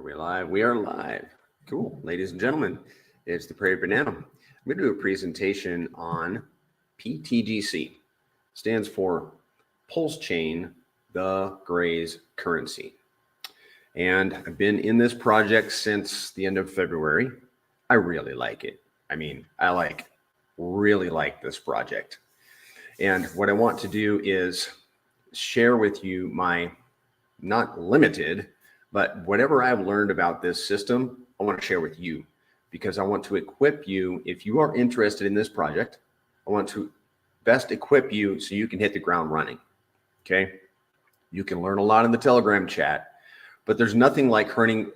Are we live? We are live. Cool. Ladies and gentlemen, it's the Prairie Banana. I'm going to do a presentation on pTGC. Stands for Pulse Chain, the Gray's Currency. And I've been in this project since the end of February. I really like it. I mean, really like this project. And what I want to do is share with you my not limited, but whatever I've learned about this system, I want to share with you because I want to equip you. If you are interested in this project, I want to best equip you so you can hit the ground running. Okay. You can learn a lot in the Telegram chat, but there's nothing like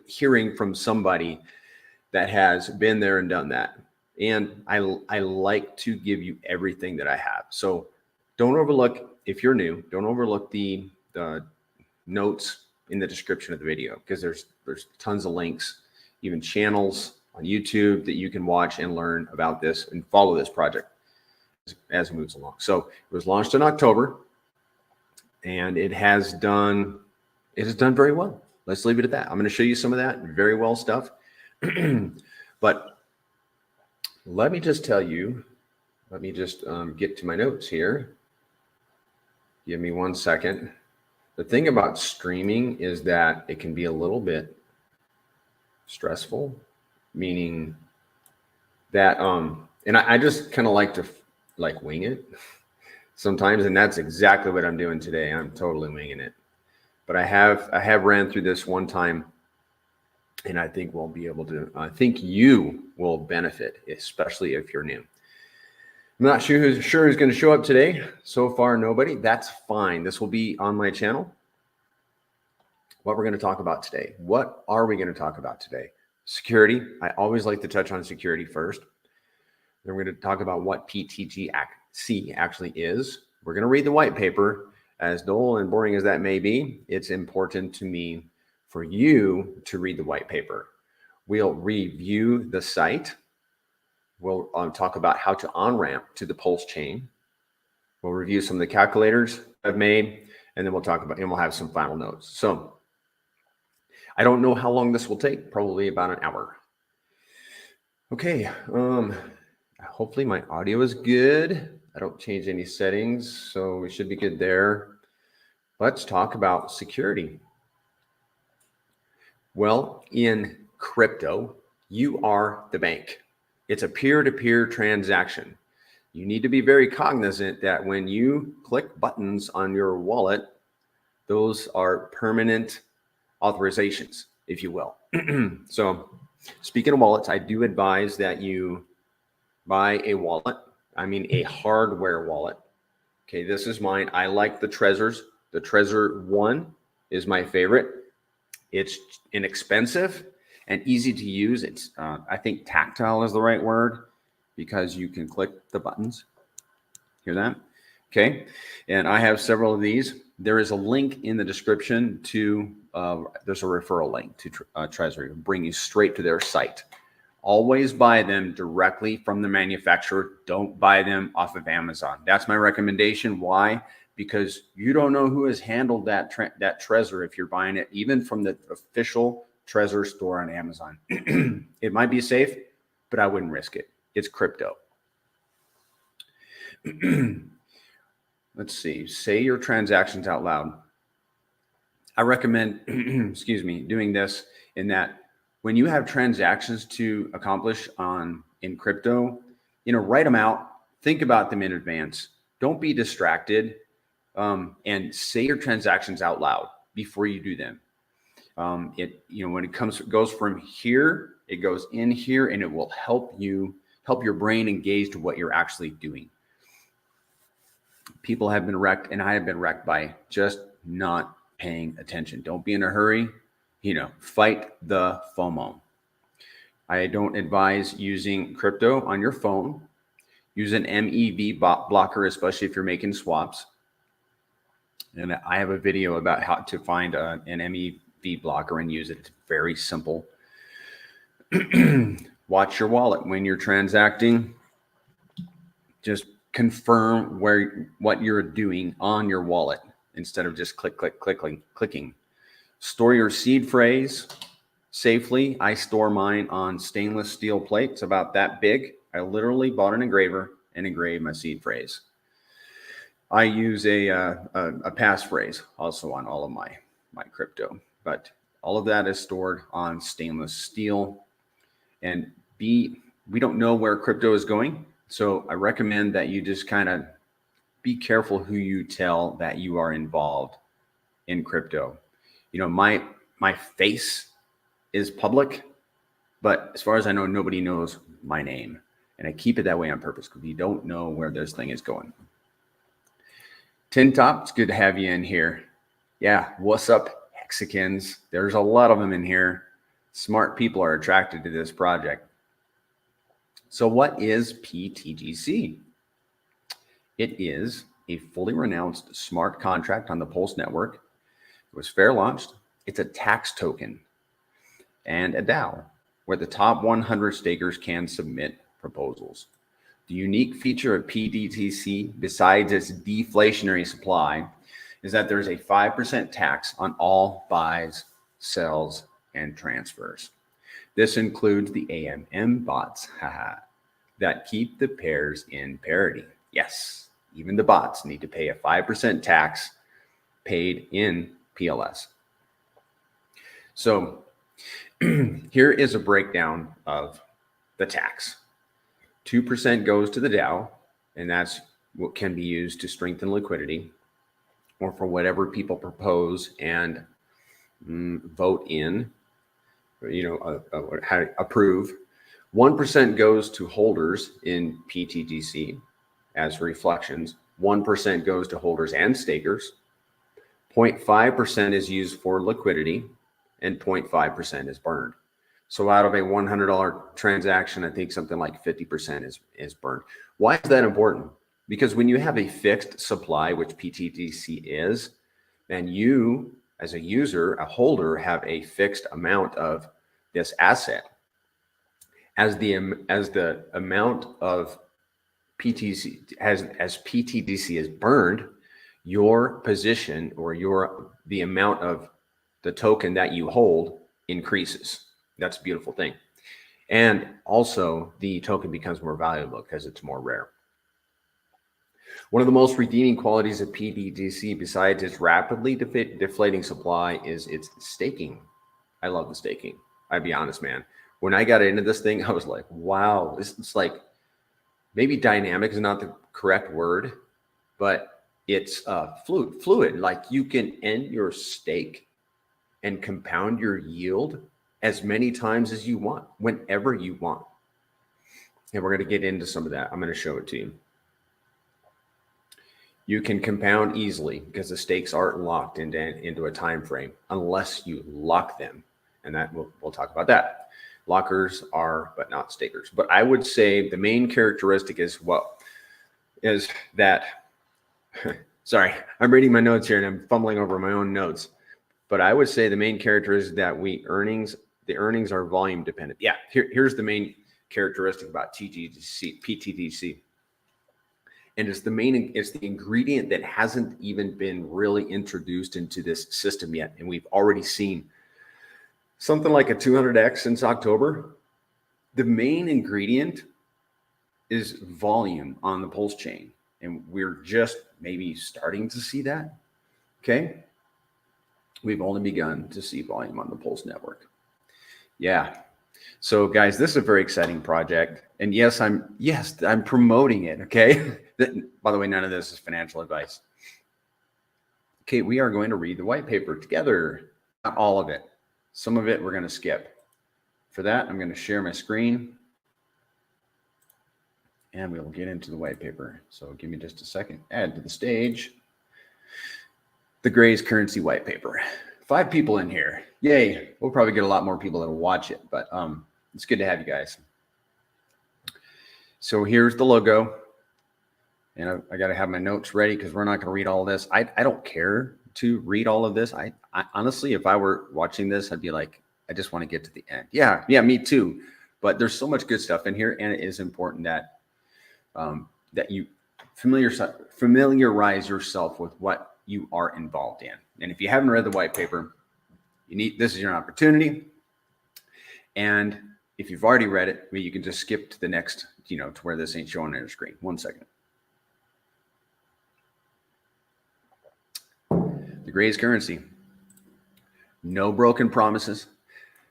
hearing from somebody that has been there and done that. And I like to give you everything that I have. So don't overlook, if you're new, don't overlook the notes in the description of the video, because there's tons of links, even channels on YouTube that you can watch and learn about this and follow this project as it moves along. So it was launched in October and it has done very well. Let's leave it at that. I'm going to show you some of that very well stuff. But let me just tell you, let me just get to my notes here. Give me 1 second. The thing about streaming is that it can be a little bit stressful, meaning that, and I just kind of like to wing it sometimes. And that's exactly what I'm doing today. I'm totally winging it, but I have ran through this one time and I think we'll be able to, I think you will benefit, especially if you're new. I'm not sure who's going to show up today. So far, nobody. That's fine. This will be on my channel. What we're going to talk about today. What are we going to talk about today? Security. I always like to touch on security first. Then we're going to talk about what pTGC actually is. We're going to read the white paper. As dull and boring as that may be, it's important to me for you to read the white paper. We'll review the site. We'll talk about how to on-ramp to the Pulse chain. We'll review some of the calculators I've made, and then we'll talk about, and we'll have some final notes. So I don't know how long this will take, probably about an hour. Okay, hopefully my audio is good. I don't change any settings, so we should be good there. Let's talk about security. Well, in crypto, you are the bank. It's a peer-to-peer transaction. You need to be very cognizant that when you click buttons on your wallet, those are permanent authorizations, if you will. So speaking of wallets, I do advise that you buy a wallet. I mean, a hardware wallet. Okay, this is mine. I like the Trezors. The Trezor 1 is my favorite. It's inexpensive and easy to use. It's, I think tactile is the right word because you can click the buttons. Hear that? Okay. And I have several of these. There is a link in the description to, there's a referral link to Trezor. It'll bring you straight to their site. Always buy them directly from the manufacturer. Don't buy them off of Amazon. That's my recommendation. Why? Because you don't know who has handled that Trezor if you're buying it, even from the official Trezor store on Amazon. It might be safe, but I wouldn't risk it. It's crypto. Let's see. Say your transactions out loud. I recommend, excuse me, doing this in that when you have transactions to accomplish in crypto, write them out. Think about them in advance. Don't be distracted, and say your transactions out loud before you do them. When it goes from here, it goes in here, and it will help your brain engage to what you're actually doing. People have been wrecked, and I have been wrecked by just not paying attention. Don't be in a hurry. Fight the FOMO. I don't advise using crypto on your phone. Use an MEV blocker, especially if you're making swaps. And I have a video about how to find an MEV blocker and use it. It's very simple. Watch your wallet when you're transacting. Just confirm what you're doing on your wallet instead of just clicking. Store your seed phrase. safely. I store mine on stainless steel plates about that big. I literally bought an engraver and engraved my seed phrase. I use a passphrase also on all of my crypto, but all of that is stored on stainless steel. And we don't know where crypto is going, so I recommend that you just kind of be careful who you tell that you are involved in crypto. You know, my face is public, but as far as I know, nobody knows my name, and I keep it that way on purpose because you don't know where this thing is going. Tin Top, it's good to have you in here. Yeah, what's up, Hexicans? There's a lot of them in here. Smart people are attracted to this project. So what is pTGC? It is a fully renounced smart contract on the Pulse network. It was fair launched. It's a tax token and a DAO where the top 100 stakers can submit proposals. The unique feature of pTGC, besides its deflationary supply, is that there's a 5% tax on all buys, sells, and transfers. This includes the AMM bots that keep the pairs in parity. Yes, even the bots need to pay a 5% tax paid in PLS. So here is a breakdown of the tax. 2% goes to the DAO, and that's what can be used to strengthen liquidity or for whatever people propose and vote in, approve. 1% goes to holders in pTGC as reflections. 1% goes to holders and stakers. 0.5% is used for liquidity, and 0.5% is burned. So out of a $100 transaction, I think something like 50% is burned. Why is that important? Because when you have a fixed supply, which pTGC is, and you as a user, a holder, have a fixed amount of this asset, as the amount of PTC as pTGC is burned, your position or the amount of the token that you hold increases. That's a beautiful thing. And also the token becomes more valuable because it's more rare. One of the most redeeming qualities of pTGC, besides its rapidly deflating supply, is its staking. I love the staking. I'd be honest, man. When I got into this thing, I was like, wow, it's like, maybe dynamic is not the correct word, but it's fluid. Like you can end your stake and compound your yield as many times as you want, whenever you want. And we're going to get into some of that. I'm going to show it to you. You can compound easily because the stakes aren't locked into a time frame unless you lock them. And that we'll talk about that. Lockers are, but not stakers. But I would say the main characteristic is that, sorry, I'm reading my notes here and I'm fumbling over my own notes. But I would say the main characteristic is that the earnings are volume dependent. Yeah, here's the main characteristic about pTGC. And it's the ingredient that hasn't even been really introduced into this system yet. And we've already seen something like a 200x since October. The main ingredient is volume on the Pulse chain. And we're just maybe starting to see that. Okay. We've only begun to see volume on the Pulse network. Yeah. So guys, this is a very exciting project. And yes, I'm promoting it. Okay. By the way, none of this is financial advice. Okay. We are going to read the white paper together. Not all of it. Some of it we're going to skip. For that, I'm going to share my screen and we will get into the white paper. So give me just a second. Add to the stage the Gray's currency white paper. 5 people in here. Yay. We'll probably get a lot more people that'll watch it, but it's good to have you guys. So here's the logo. And I got to have my notes ready because we're not going to read all of this. I don't care to read all of this. I honestly, if I were watching this, I'd be like, I just want to get to the end. Yeah, me too. But there's so much good stuff in here, and it is important that that you familiarize yourself with what you are involved in. And if you haven't read the white paper, this is your opportunity. And if you've already read it, you can just skip to the next, to where this ain't showing on your screen. 1 second. The Grays currency. No broken promises.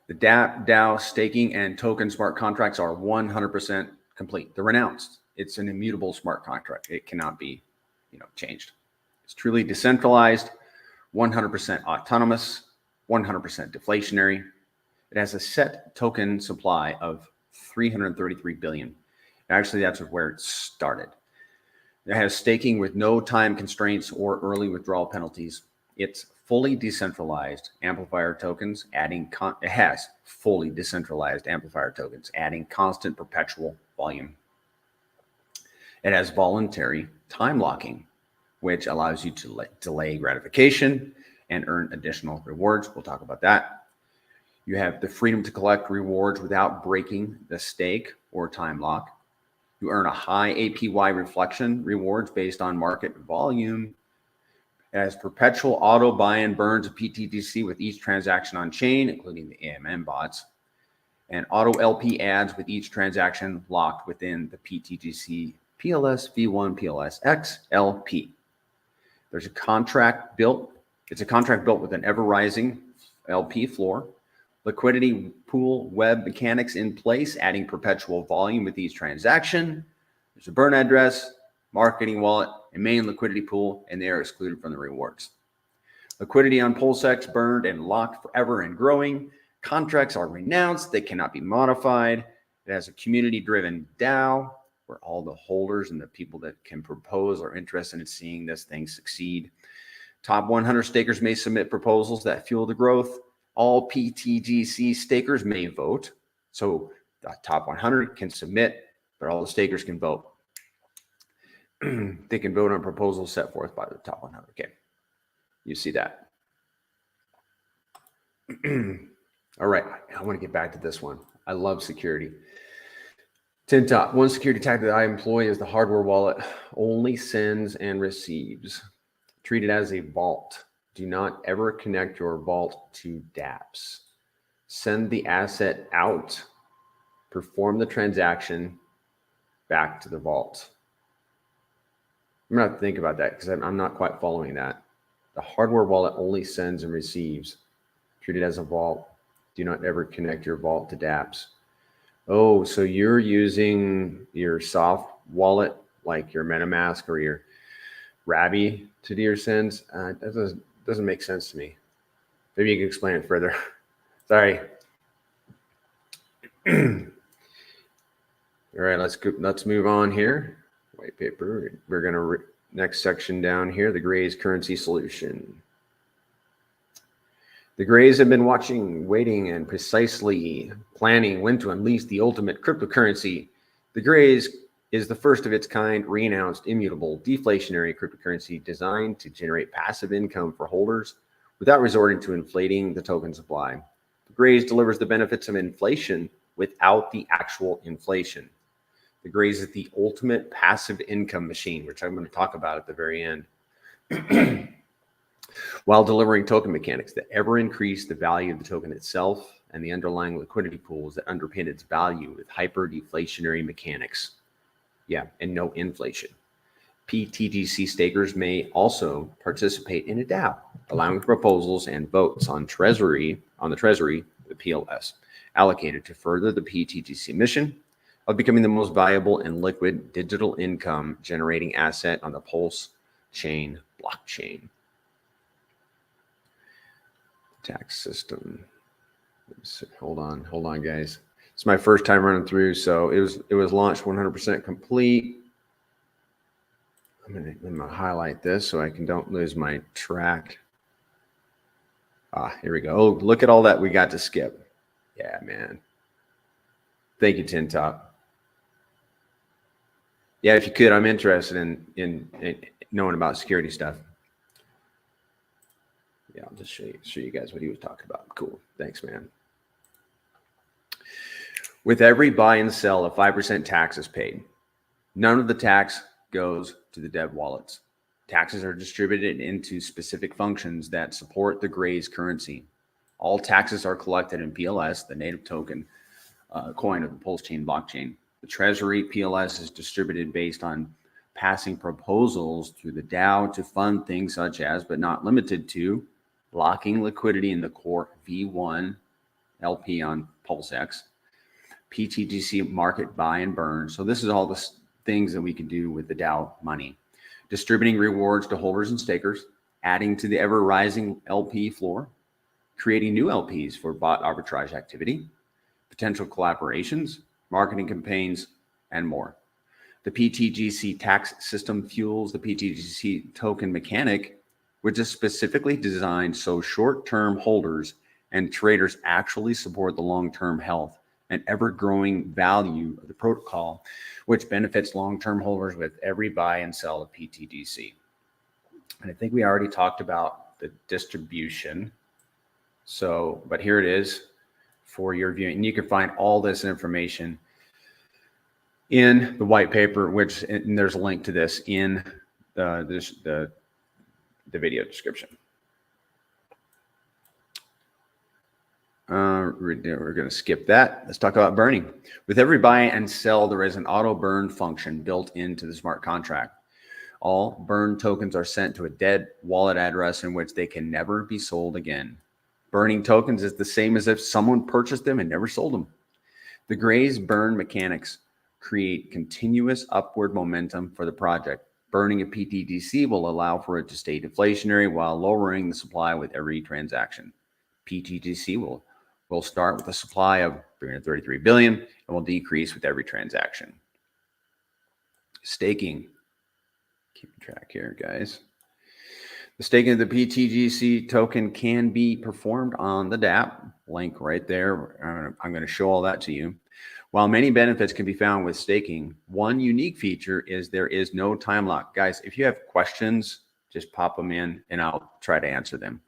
The DAO staking and token smart contracts are 100% complete. They're renounced. It's an immutable smart contract. It cannot be, changed. It's truly decentralized, 100% autonomous, 100% deflationary. It has a set token supply of 333 billion. Actually, that's where it started. It has staking with no time constraints or early withdrawal penalties. It's fully decentralized amplifier tokens, it has fully decentralized amplifier tokens, adding constant perpetual volume. It has voluntary time locking, which allows you to delay gratification and earn additional rewards. We'll talk about that. You have the freedom to collect rewards without breaking the stake or time lock. You earn a high APY reflection rewards based on market volume. It has perpetual auto buy-in burns of pTGC with each transaction on chain, including the AMM bots, and auto LP adds with each transaction locked within the pTGC PLS V1 PLS X LP. There's a contract built. It's a contract built with an ever-rising LP floor, liquidity pool web mechanics in place, adding perpetual volume with each transaction. There's a burn address, marketing wallet, and main liquidity pool, and they are excluded from the rewards. Liquidity on PulseX burned and locked forever and growing. Contracts are renounced. They cannot be modified. It has a community-driven DAO where all the holders and the people that can propose are interested in seeing this thing succeed. Top 100 stakers may submit proposals that fuel the growth. All pTGC stakers may vote. So the top 100 can submit, but all the stakers can vote. They can vote on proposals set forth by the top 100. Okay, you see that. All right, I want to get back to this one. I love security. 10 top. One security tactic that I employ is the hardware wallet only sends and receives. Treat it as a vault. Do not ever connect your vault to dApps. Send the asset out. Perform the transaction back to the vault. I'm going to have to think about that because I'm not quite following that. The hardware wallet only sends and receives. Treat it as a vault. Do not ever connect your vault to dApps. Oh, so you're using your soft wallet like your MetaMask or your Rabby to do your sends? That doesn't make sense to me. Maybe you can explain it further. Sorry. All right, let's move on here. White paper. We're going to next section down here, the Grays currency solution. The Grays have been watching, waiting, and precisely planning when to unleash the ultimate cryptocurrency. The Grays is the first of its kind, re-announced, immutable, deflationary cryptocurrency designed to generate passive income for holders without resorting to inflating the token supply. The Grays delivers the benefits of inflation without the actual inflation. The Grays is the ultimate passive income machine, which I'm going to talk about at the very end. While delivering token mechanics that ever increase the value of the token itself and the underlying liquidity pools that underpin its value with hyper-deflationary mechanics. Yeah, and no inflation. pTGC stakers may also participate in a DAO, allowing proposals and votes on the treasury, the PLS, allocated to further the pTGC mission of becoming the most valuable and liquid digital income generating asset on the Pulse chain blockchain. Tax system. Hold on, guys. It's my first time running through, so it was launched 100% complete. I'm gonna highlight this so I don't lose my track. Here we go. Oh, look at all that we got to skip. Yeah, man. Thank you, Tin Top. Yeah, if you could, I'm interested in knowing about security stuff. Yeah, I'll just show you guys what he was talking about. Cool. Thanks, man. With every buy and sell, a 5% tax is paid. None of the tax goes to the dev wallets. Taxes are distributed into specific functions that support the Grays currency. All taxes are collected in PLS, the native token coin of the Pulse Chain blockchain. The Treasury PLS is distributed based on passing proposals through the DAO to fund things such as, but not limited to, locking liquidity in the core V1 LP on PulseX, pTGC market buy and burn. So this is all the things that we can do with the DAO money. Distributing rewards to holders and stakers, adding to the ever rising LP floor, creating new LPs for bot arbitrage activity, potential collaborations, marketing campaigns, and more. The pTGC tax system fuels the pTGC token mechanic, which is specifically designed so short-term holders and traders actually support the long-term health and ever-growing value of the protocol, which benefits long-term holders with every buy and sell of pTGC. And I think we already talked about the distribution. So, but here it is for your viewing. And you can find all this information in the white paper, which, and there's a link to this in the video description. We're going to skip that. Let's talk about burning. With every buy and sell, there is an auto burn function built into the smart contract. All burn tokens are sent to a dead wallet address in which they can never be sold again. Burning tokens is the same as if someone purchased them and never sold them. The Gray's burn mechanics create continuous upward momentum for the project. Burning a pTGC will allow for it to stay deflationary while lowering the supply with every transaction. pTGC will start with a supply of 333 billion and will decrease with every transaction. Staking. Keep track here, guys. The staking of the pTGC token can be performed on the dApp. Link right there. I'm going to show all that to you. While many benefits can be found with staking, one unique feature is there is no time lock. Guys, if you have questions, just pop them in and I'll try to answer them.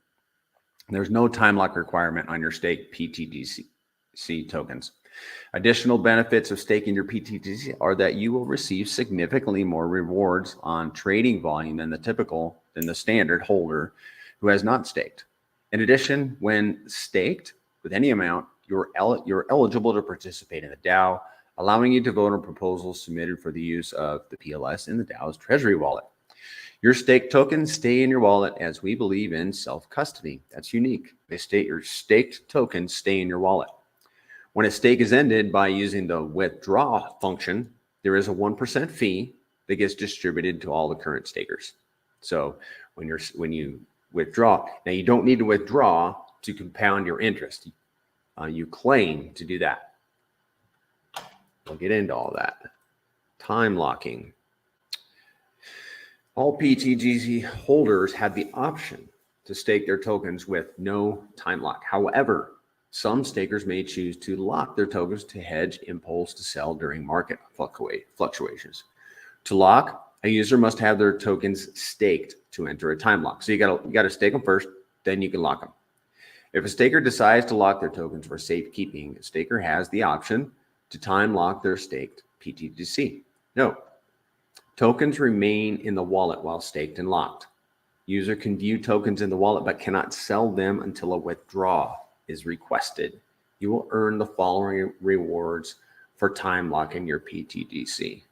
There's no time lock requirement on your staked pTGC tokens. Additional benefits of staking your pTGC are that you will receive significantly more rewards on trading volume than the standard holder who has not staked. In addition, when staked with any amount, you're eligible to participate in the DAO, allowing you to vote on proposals submitted for the use of the PLS in the DAO's treasury wallet. Your staked tokens stay in your wallet as we believe in self-custody. That's unique. Your staked tokens stay in your wallet. When a stake is ended by using the withdraw function, there is a 1% fee that gets distributed to all the current stakers. So when you withdraw, now you don't need to withdraw to compound your interest. You claim to do that. We'll get into all that. Time locking. All pTGC holders have the option to stake their tokens with no time lock. However, some stakers may choose to lock their tokens to hedge impulse to sell during market fluctuations. To lock, a user must have their tokens staked to enter a time lock. So you got to stake them first, then you can lock them. If a staker decides to lock their tokens for safekeeping, a staker has the option to time lock their staked pTGC. Note, tokens remain in the wallet while staked and locked. User can view tokens in the wallet but cannot sell them until a withdraw is requested. You will earn the following rewards for time locking your pTGC.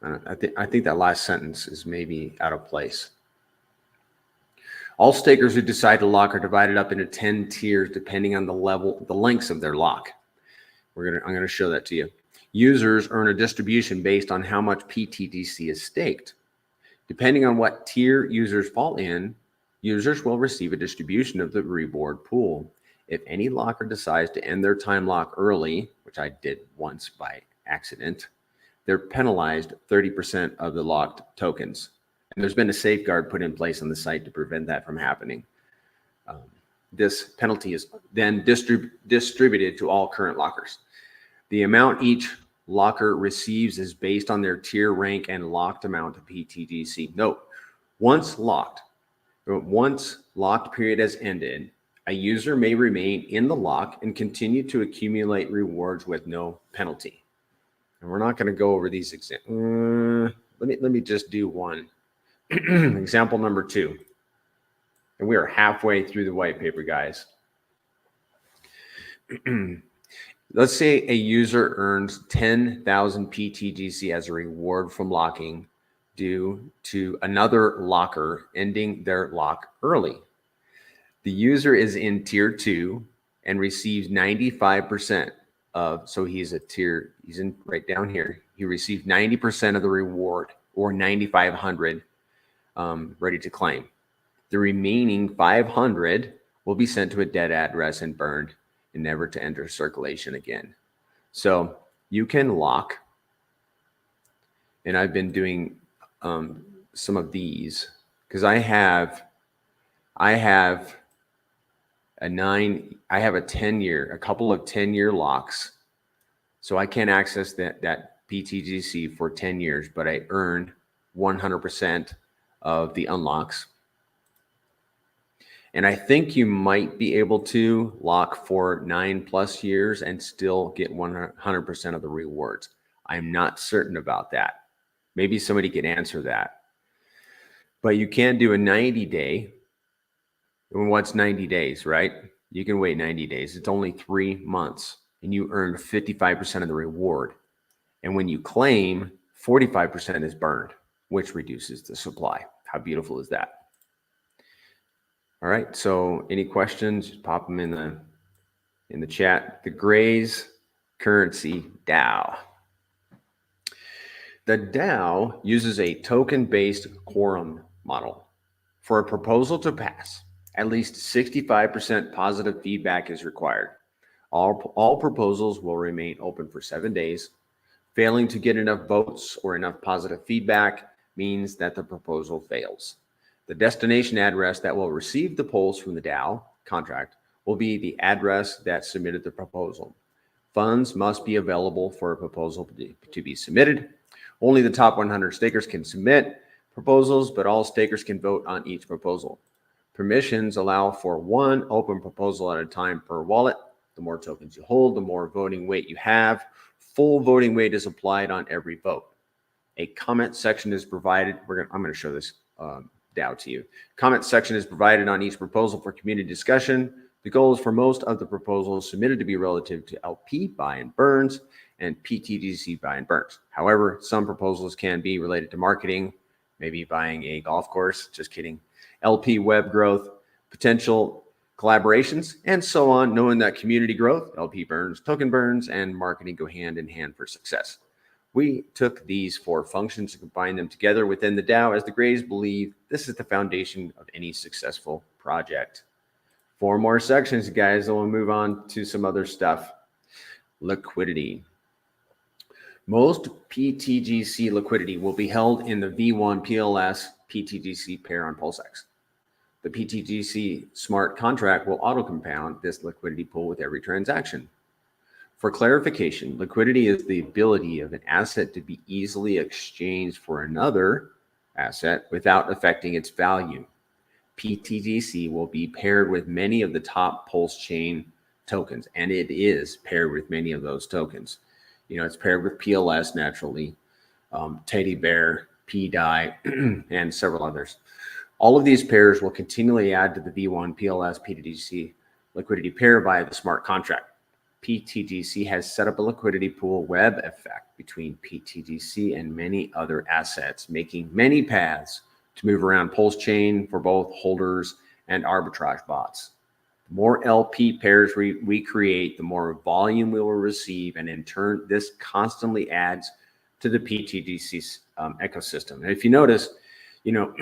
I think that last sentence is maybe out of place. All stakers who decide to lock are divided up into 10 tiers depending on the lengths of their lock. I'm going to show that to you. Users earn a distribution based on how much pTGC is staked. Depending on what tier users fall in, users will receive a distribution of the reward pool. If any locker decides to end their time lock early, which I did once by accident, they're penalized 30% of the locked tokens. And there's been a safeguard put in place on the site to prevent that from happening. This penalty is then distributed to all current lockers. The amount each locker receives is based on their tier rank and locked amount of pTGC. Note, once locked period has ended, a user may remain in the lock and continue to accumulate rewards with no penalty. And we're not going to go over these examples. Let me just do one. Example number 2. And we are halfway through the white paper, guys. Let's say a user earns 10,000 pTGC as a reward from locking due to another locker ending their lock early. The user is in tier 2 and receives 95% of, so he's in right down here. He received 90% of the reward, or 9,500 ready to claim. The remaining 500 will be sent to a dead address and burned and never to enter circulation again. So you can lock, and I've been doing some of these because I have a 10-year, a couple of 10-year locks. So I can't access that pTGC for 10 years, but I earn 100% of the unlocks. And I think you might be able to lock for 9+ years and still get 100% of the rewards. I'm not certain about that. Maybe somebody could answer that. But you can do a 90-day. What's 90 days, right? You can wait 90 days. It's only 3 months, and you earn 55% of the reward. And when you claim, 45% is burned, which reduces the supply. How beautiful is that? All right, so any questions, just pop them in the chat. The Grays currency DAO. The DAO uses a token-based quorum model. For a proposal to pass, at least 65% positive feedback is required. All proposals will remain open for 7 days. Failing to get enough votes or enough positive feedback means that the proposal fails. The destination address that will receive the polls from the DAO contract will be the address that submitted the proposal. Funds must be available for a proposal to be submitted. Only the top 100 stakers can submit proposals, but all stakers can vote on each proposal. Permissions allow for 1 open proposal at a time per wallet. The more tokens you hold, the more voting weight you have. Full voting weight is applied on every vote. A comment section is provided. I'm going to show this DAO to you. Comment section is provided on each proposal for community discussion. The goal is for most of the proposals submitted to be relative to LP buy and burns and pTGC buy and burns. However, some proposals can be related to marketing, maybe buying a golf course, just kidding, LP web growth, potential collaborations, and so on, knowing that community growth, LP burns, token burns, and marketing go hand in hand for success. We took these 4 functions and combined them together within the DAO, as the Grays believe this is the foundation of any successful project. 4 more sections, guys, and we'll move on to some other stuff. Liquidity. Most pTGC liquidity will be held in the V1 PLS pTGC pair on PulseX. The pTGC smart contract will auto-compound this liquidity pool with every transaction. For clarification, liquidity is the ability of an asset to be easily exchanged for another asset without affecting its value. pTGC will be paired with many of the top Pulse chain tokens, and it is paired with many of those tokens. You know, it's paired with PLS naturally, Teddy Bear, PDI, and several others. All of these pairs will continually add to the V1 PLS pTGC liquidity pair via the smart contract. pTGC has set up a liquidity pool web effect between pTGC and many other assets, making many paths to move around Pulse chain for both holders and arbitrage bots. The more LP pairs we create, the more volume we will receive, and in turn, this constantly adds to the pTGC ecosystem. And if you notice, you know,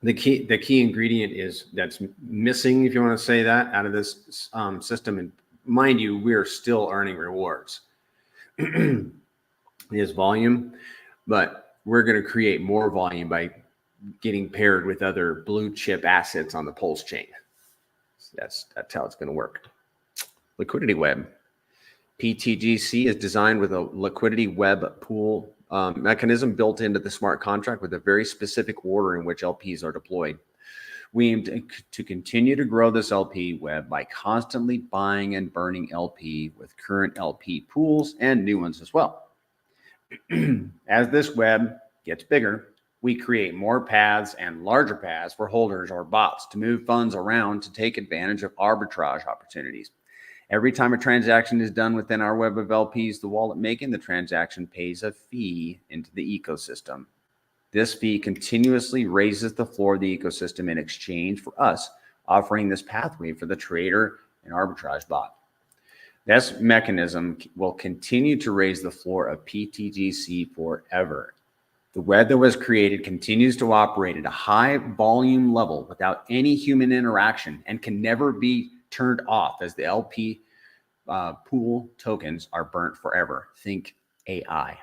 the key ingredient is that's missing, if you want to say that, out of this system. And mind you, we are still earning rewards. Is volume, but we're going to create more volume by getting paired with other blue chip assets on the Pulse chain. That's how it's going to work. Liquidity web. pTGC is designed with a liquidity web pool mechanism built into the smart contract with a very specific order in which LPs are deployed. We aim to continue to grow this LP web by constantly buying and burning LP with current LP pools and new ones as well. As this web gets bigger, We create more paths and larger paths for holders or bots to move funds around to take advantage of arbitrage opportunities. Every time a transaction is done within our web of LPs, the wallet making the transaction pays a fee into the ecosystem. This fee continuously raises the floor of the ecosystem in exchange for us offering this pathway for the trader and arbitrage bot. This mechanism will continue to raise the floor of pTGC forever. The web that was created continues to operate at a high volume level without any human interaction and can never be turned off as the LP pool tokens are burnt forever. Think AI.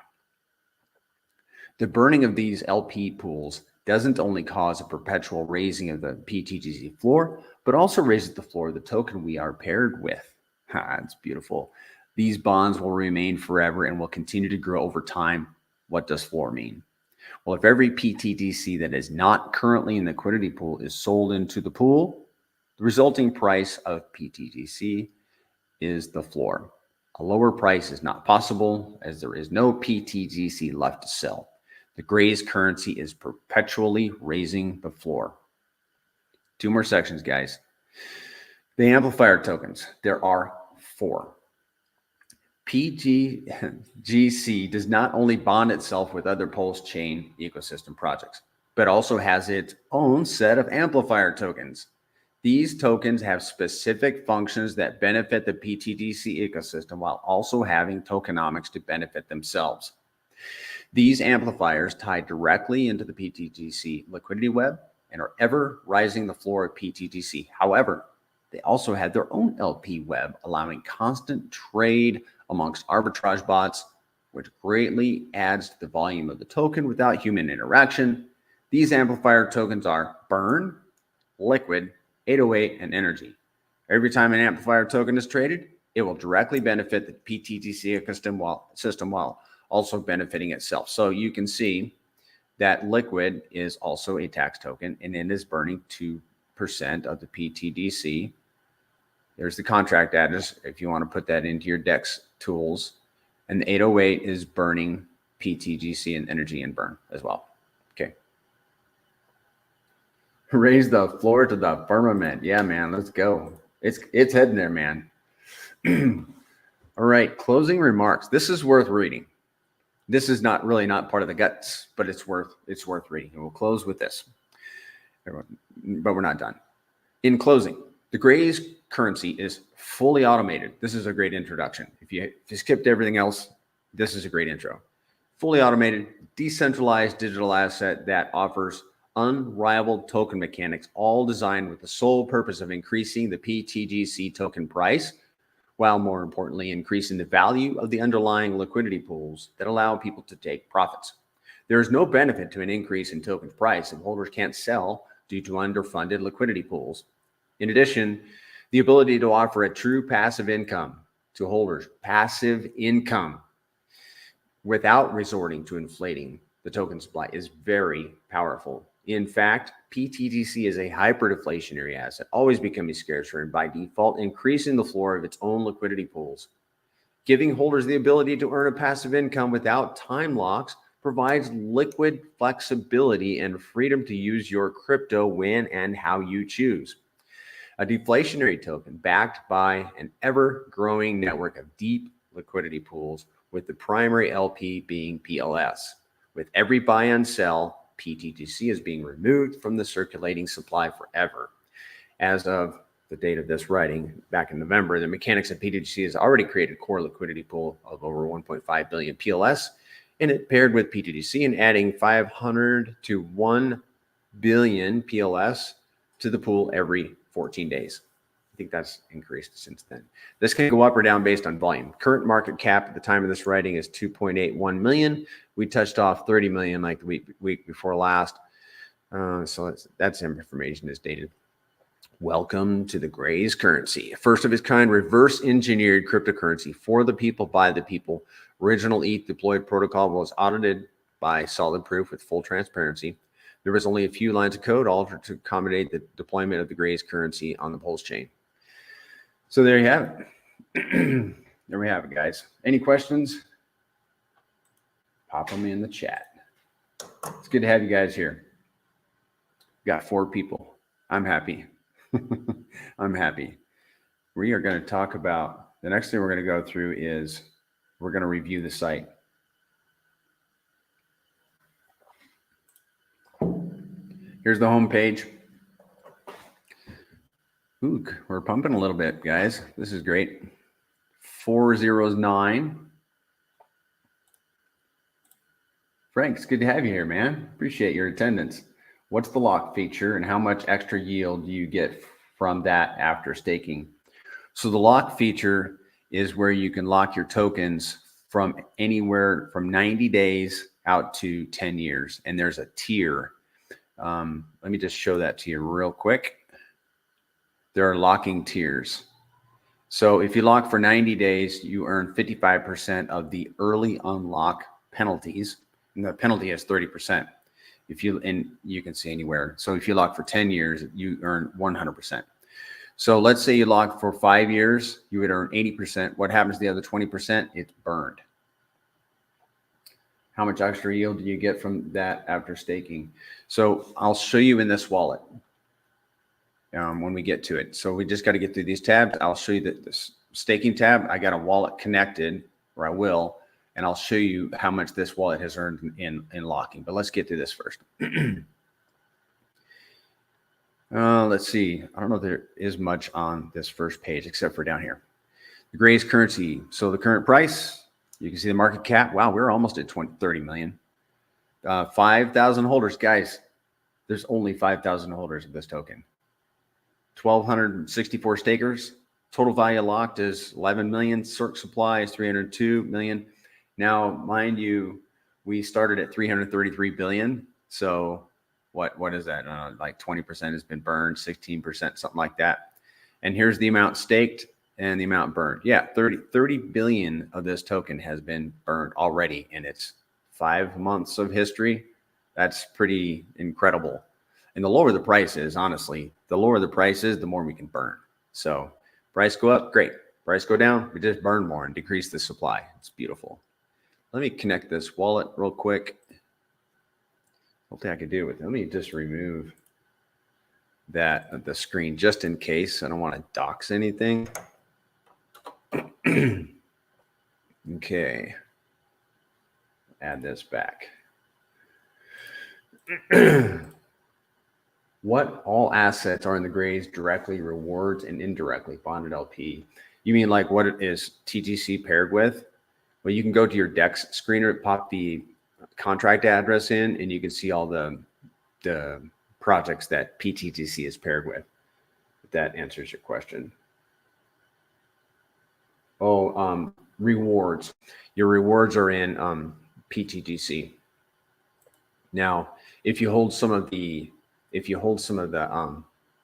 The burning of these LP pools doesn't only cause a perpetual raising of the pTGC floor, but also raises the floor of the token we are paired with. It's beautiful. These bonds will remain forever and will continue to grow over time. What does floor mean? Well, if every pTGC that is not currently in the liquidity pool is sold into the pool, the resulting price of pTGC is the floor. A lower price is not possible as there is no pTGC left to sell. The Grays currency is perpetually raising the floor. 2 more sections, guys. The amplifier tokens. There are 4. pTGC does not only bond itself with other Pulse chain ecosystem projects, but also has its own set of amplifier tokens. These tokens have specific functions that benefit the pTGC ecosystem while also having tokenomics to benefit themselves. These amplifiers tie directly into the pTGC liquidity web and are ever rising the floor of pTGC. However, they also have their own LP web, allowing constant trade amongst arbitrage bots, which greatly adds to the volume of the token without human interaction. These amplifier tokens are Burn, Liquid, 808, and Energy. Every time an amplifier token is traded, it will directly benefit the pTGC system while also benefiting itself. So you can see that Liquid is also a tax token, and it is burning 2% of the pTGC. There's the contract address if you want to put that into your DEX tools. And the 808 is burning pTGC and Energy and Burn as well. Okay. Raise the floor to the firmament. Yeah, man, let's go. It's heading there, man. All right, closing remarks. This is worth reading. This is not part of the guts, but it's worth reading. And we'll close with this. But we're not done. In closing, the Grays currency is fully automated. This is a great introduction. If you skipped everything else, this is a great intro. Fully automated, decentralized digital asset that offers unrivaled token mechanics, all designed with the sole purpose of increasing the pTGC token price, while more importantly, increasing the value of the underlying liquidity pools that allow people to take profits. There is no benefit to an increase in token price if holders can't sell due to underfunded liquidity pools. In addition, the ability to offer a true passive income to holders, passive income, without resorting to inflating the token supply is very powerful. In fact, pTGC is a hyperdeflationary asset, always becoming scarcer and by default increasing the floor of its own liquidity pools. Giving holders the ability to earn a passive income without time locks provides liquid flexibility and freedom to use your crypto when and how you choose. A deflationary token backed by an ever-growing network of deep liquidity pools, with the primary LP being PLS. With every buy and sell, pTGC is being removed from the circulating supply forever. As of the date of this writing, back in November, the mechanics of pTGC has already created a core liquidity pool of over 1.5 billion PLS, and it paired with pTGC and adding 500 to 1 billion PLS to the pool every 14 days. I think that's increased since then. This can go up or down based on volume. Current market cap at the time of this writing is 2.81 million. We touched off 30 million like the week before last. So that's information is dated. Welcome to the Grays currency. First of its kind, reverse engineered cryptocurrency for the people, by the people. Original ETH deployed protocol was audited by Solid Proof with full transparency. There was only a few lines of code altered to accommodate the deployment of the Grays currency on the Pulse chain. So there you have it. There we have it, guys. Any questions? Pop them in the chat. It's good to have you guys here. We got 4 people. I'm happy. I'm happy. We are going to talk about, the next thing we're going to go through is we're going to review the site. Here's the home page. Ooh, we're pumping a little bit, guys. This is great. 409. Frank, it's good to have you here, man. Appreciate your attendance. What's the lock feature and how much extra yield do you get from that after staking? So the lock feature is where you can lock your tokens from anywhere from 90 days out to 10 years. And there's a tier. Let me just show that to you real quick. There are locking tiers. So if you lock for 90 days, you earn 55% of the early unlock penalties. And the penalty is 30%. And you can see anywhere. So if you lock for 10 years, you earn 100%. So let's say you lock for 5 years, you would earn 80%. What happens to the other 20%? It's burned. How much extra yield do you get from that after staking? So I'll show you in this wallet when we get to it. So we just got to get through these tabs. I'll show you this staking tab. I got a wallet connected, or I will. And I'll show you how much this wallet has earned in locking. But let's get through this first. Let's see. I don't know if there is much on this first page except for down here. The Gray's currency. So the current price, you can see the market cap. Wow, we're almost at 30 million. 5,000 holders. Guys, there's only 5,000 holders of this token. 1,264 stakers. Total value locked is 11 million. Circ supply is 302 million. Now, mind you, we started at 333 billion. So what is that? Like 20% has been burned, 16%, something like that. And here's the amount staked and the amount burned. Yeah, 30 billion of this token has been burned already in its 5 months of history. That's pretty incredible. And the lower the price is, honestly, the lower the price is, the more we can burn. So price go up, great. Price go down, we just burn more and decrease the supply. It's beautiful. Let me connect this wallet real quick. Hopefully I could do it with it. Let me just remove the screen just in case. I don't want to dox anything. Okay. Add this back. What all assets are in the grays directly, rewards, and indirectly bonded LP? You mean like what it is TGC paired with? Well, you can go to your DEX screener, pop the contract address in, and you can see all the projects that pTGC is paired with. If that answers your question. Oh, rewards. Your rewards are in pTGC. Now, if you hold some of the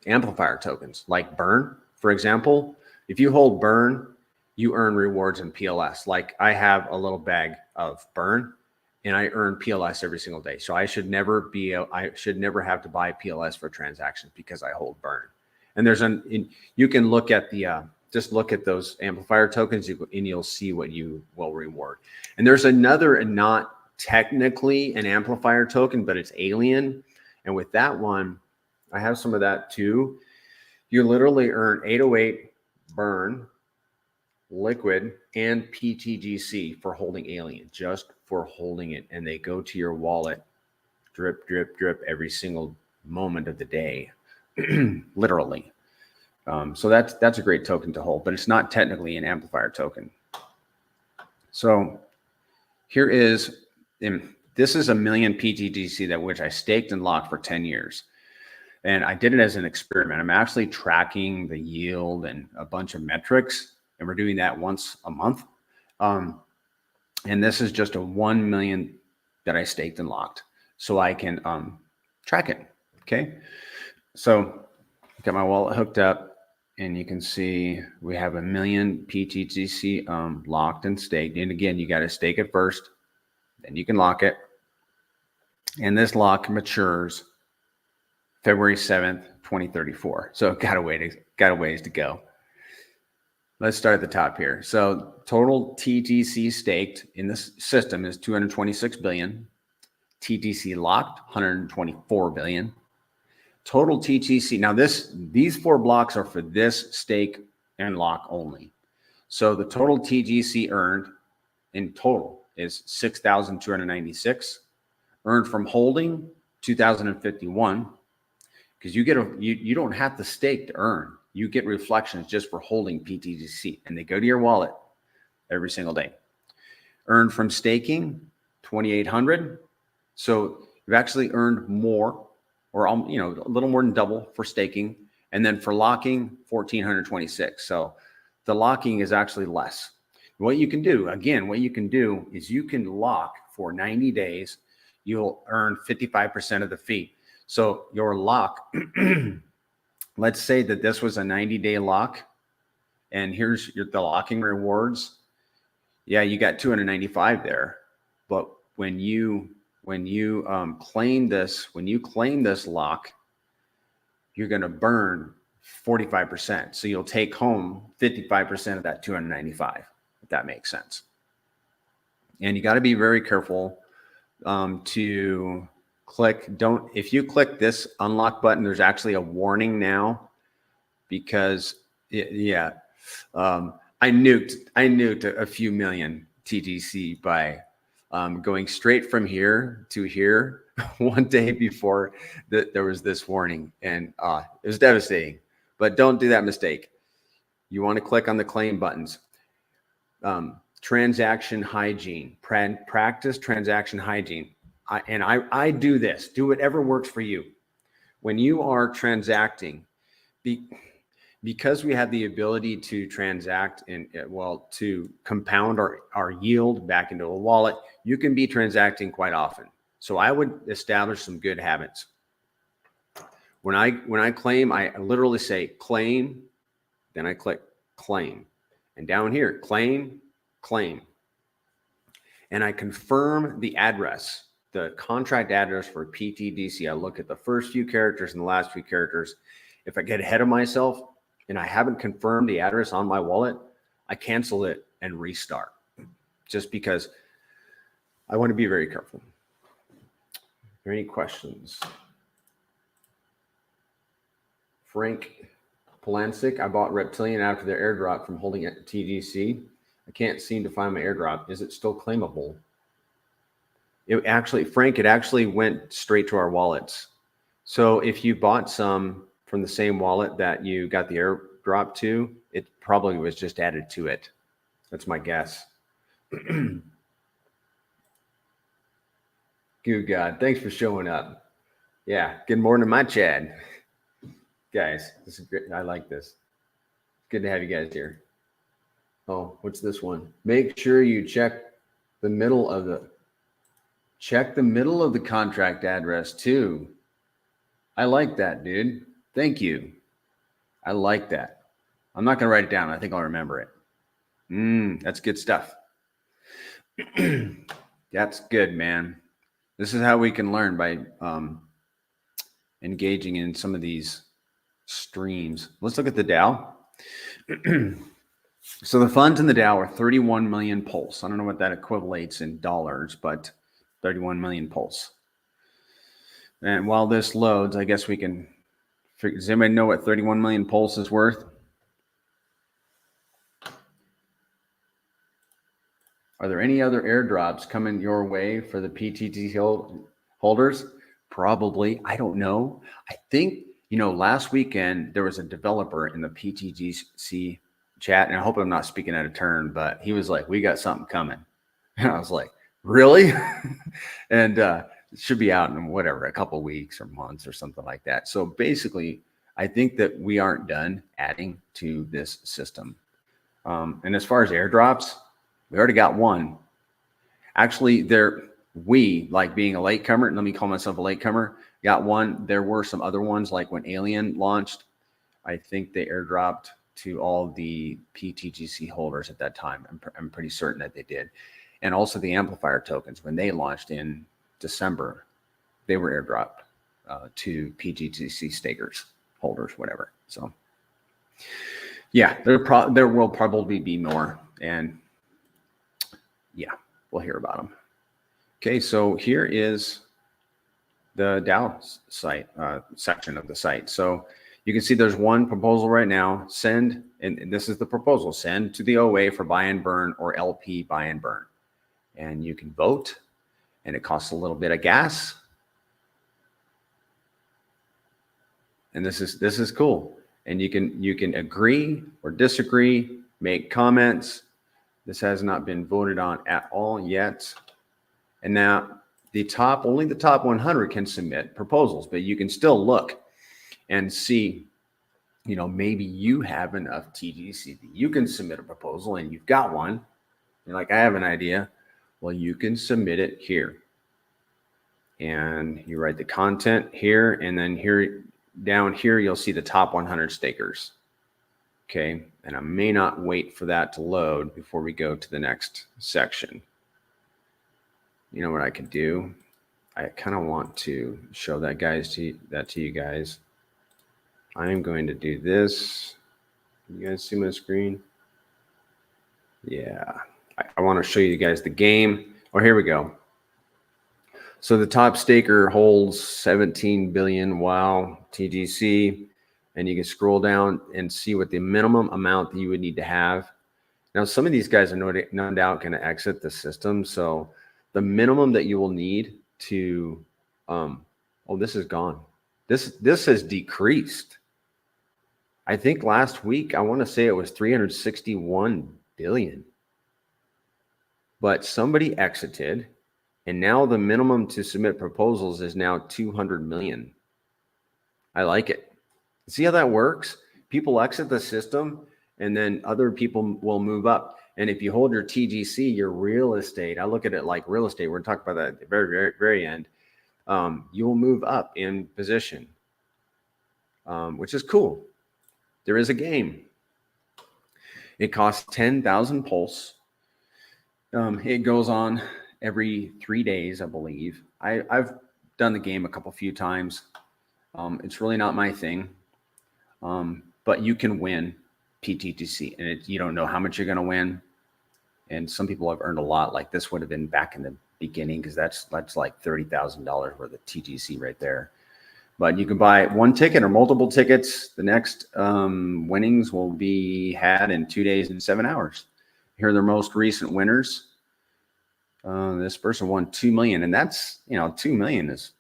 amplifier tokens, like Burn, for example, if you hold Burn, you earn rewards in PLS. Like I have a little bag of Burn, and I earn PLS every single day. So I should never have to buy PLS for transactions because I hold Burn. And you can look at just look at those amplifier tokens, and you'll see what you will reward. And there's another, not technically an amplifier token, but it's Alien. And with that one, I have some of that too. You literally earn 808 Burn, Liquid, and pTGC for holding Alien, just for holding it. And they go to your wallet, drip, drip, drip, every single moment of the day, literally. So that's a great token to hold, but it's not technically an amplifier token. So here is, this is 1 million pTGC that which I staked and locked for 10 years. And I did it as an experiment. I'm actually tracking the yield and a bunch of metrics, and we're doing that once a month. And this is just a 1 million that I staked and locked, so I can track it. Okay. So got my wallet hooked up, and you can see we have 1 million pTGC locked and staked. And again, you got to stake it first, then you can lock it. And this lock matures February 7th, 2034. So got a ways to go. Let's start at the top here. So total TGC staked in this system is 226 billion. TTC locked, 124 billion. Total TTC. Now these 4 blocks are for this stake and lock only. So the total TGC earned in total is 6,296. Earned from holding 2,051. Because you don't have to stake to earn. You get reflections just for holding pTGC, and they go to your wallet every single day. Earned from staking 2,800. So you've actually earned more, or a little more than double for staking, and then for locking 1,426. So the locking is actually less. What you can do is you can lock for 90 days. You'll earn 55% of the fee. So your lock, let's say that this was a 90-day lock, and here's the locking rewards. Yeah, you got 295 there, but when you claim this lock, you're going to burn 45%. So you'll take home 55% of that 295, if that makes sense. And you got to be very careful to if you click this unlock button, there's actually a warning now, because I nuked a few million TGC by going straight from here to here one day before there was this warning, and it was devastating. But don't do that mistake. You want to click on the claim buttons. Transaction hygiene, practice transaction hygiene. I do this. Do whatever works for you. When you are transacting, because we have the ability to transact and to compound our yield back into a wallet, you can be transacting quite often. So I would establish some good habits. When I claim, I literally say claim, then I click claim, and down here claim, and I confirm the address, the contract address for pTGC. I look at the first few characters and the last few characters. If I get ahead of myself and I haven't confirmed the address on my wallet, I cancel it and restart, just because I want to be very careful. Are there any questions? Frank Polanczyk, I bought Reptilian after their airdrop from holding at TGC. I can't seem to find my airdrop. Is it still claimable? Frank, it actually went straight to our wallets. So if you bought some from the same wallet that you got the airdrop to, it probably was just added to it. That's my guess. Good God. Thanks for showing up. Yeah. Good morning, my Chad. Guys, this is great. I like this. Good to have you guys here. Oh, what's this one? Make sure you check the middle of the contract address too. I like that, dude. Thank you. I like that. I'm not going to write it down. I think I'll remember it. That's good stuff. That's good, man. This is how we can learn, by engaging in some of these streams. Let's look at the DAO. So the funds in the DAO are 31 million pulse. I don't know what that equivalates in dollars, but 31 million pulse. And while this loads, I guess we can figure. Does anybody know what 31 million pulse is worth? Are there any other airdrops coming your way for the pTGC holders? Probably. I don't know. I think, last weekend there was a developer in the pTGC chat, and I hope I'm not speaking out of turn, but he was like, we got something coming. And I was like, really? And it should be out in a couple of weeks or months or something like that. So basically, I think that we aren't done adding to this system. And as far as airdrops, we already got one. Actually, we, like being a latecomer, and let me call myself a latecomer, got one. There were some other ones, like when Alien launched, I think they airdropped to all the pTGC holders at that time. I'm pretty certain that they did. And also the amplifier tokens, when they launched in December, they were airdropped to pTGC stakers, holders, whatever. So yeah, there will probably be more, and yeah, we'll hear about them. Okay, so here is the Dow site section of the site. So you can see there's one proposal right now. Send, and this is the proposal, send to the OA for buy and burn or LP buy and burn. And you can vote, and it costs a little bit of gas. And this is cool. And you can agree or disagree, make comments. This has not been voted on at all yet. And now only the top 100 can submit proposals, but you can still look and see, you know, maybe you have enough TGC that you can submit a proposal and you've got one. You're like, I have an idea. Well, you can submit it here. And you write the content here, and then here, down here, you'll see the top 100 stakers. Okay, and I may not wait for that to load before we go to the next section. You know what I could do? I kind of want to show that to you guys. I'm going to do this. You guys see my screen? Yeah, I want to show you guys the game. Oh, here we go. So the top staker holds 17 billion wow TGC, and you can scroll down and see what the minimum amount that you would need to have. Now, some of these guys are no doubt going to exit the system. So the minimum that you will need to, oh, this is gone. This has decreased. I think last week, I want to say it was 361 billion. But somebody exited, and now the minimum to submit proposals is now 200 million. I like it. See how that works? People exit the system, and then other people will move up. And if you hold your TGC, your real estate, I look at it like real estate. We're talking about that at the very, very, very end. You will move up in position, which is cool. There is a game. It costs 10,000 pulse. It goes on every 3 days, I believe. I've done the game a few times. It's really not my thing, but you can win pTGC, and you don't know how much you're going to win. And some people have earned a lot. Like this would have been back in the beginning, because that's like $30,000 worth of TGC right there. But you can buy one ticket or multiple tickets. The next winnings will be had in 2 days and 7 hours. Here are the most recent winners. This person won 2 million, and that's, 2 million is,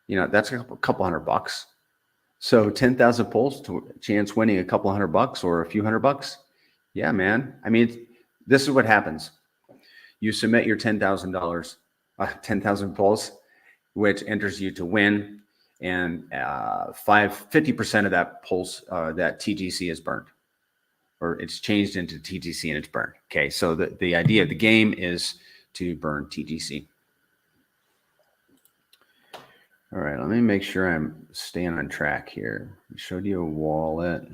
that's a couple $100. So 10,000 pulls to chance winning a couple $100 or a few $100. Yeah, man. I mean, this is what happens. You submit your $10,000, 10,000 pulls, which enters you to win, and 50% of that pulse, that TGC is burned, or it's changed into TGC and it's burned. Okay, so the idea of the game is to burn TGC. All right, let me make sure I'm staying on track here. I showed you a wallet.